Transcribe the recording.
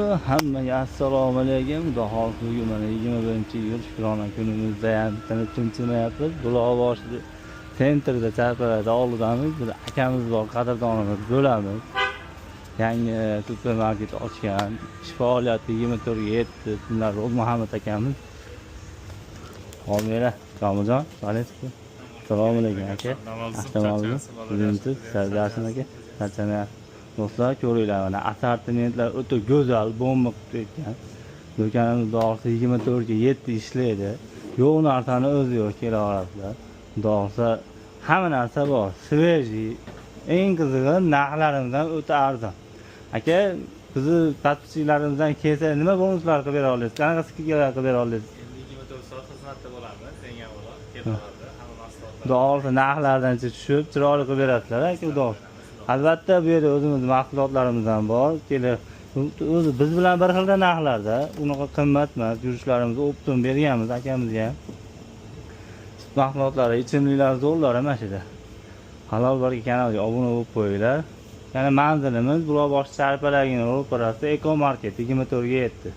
Hammaga assalomu alaykum. Xudo mana 21-yil Shukrona kunimizda ham tinchimayapmiz. Buloqboshi sentrda Charpalarda oldidamiz. Bir akamiz bor, qadrdonimiz bo'lamiz. Yangi supermarket ochgan. Ish faoliyati 24/7. Bunlar Muhammad akamiz. Homira, Ramazon, Valesku. Assalomu alaykum aka. Ahtimolmi? Siz Sardarshin aka. Charchamayapsiz. Do'stlar, ko'ringlar, mana assortimentlar o'ta go'zal, bomba qilib ketgan. Do'konimiz dog'si 24/7 ishlaydi. Yo'q narsani o'zi yo'q, kela olasizlar. Dog'sa hamma narsa bor. Sveji, eng qizig'i narxlarimizdan o'ta arzon. Aka, bizni tasdiqchilarimizdan kelsa nima bonuslar qilib bera olasiz? Qanaqa skidkalar qilib bera olasiz? 24 soat xizmatda bo'lamiz. Eng avvalo kelaveradi. Hamma mahsulotlar. Dog'si narxlardan tushib, chiroyli qilib berasizlar, aka, dog'. Albatta bu yerda o'zimiz mahsulotlarimiz ham bor. O'zi biz bilan bir xilda narxlarda, unaqa qimmat emas. Yurishlarimizni optim berganmiz akamizga ham. Mahsulotlari, ichimliklar zo'rlar mana shu yerda. Halol baraka kanalga obuna bo'lib qo'yinglar. Yana manzilimiz Buloqboshi Charpalarga ro'parasida Eko Market 24/7.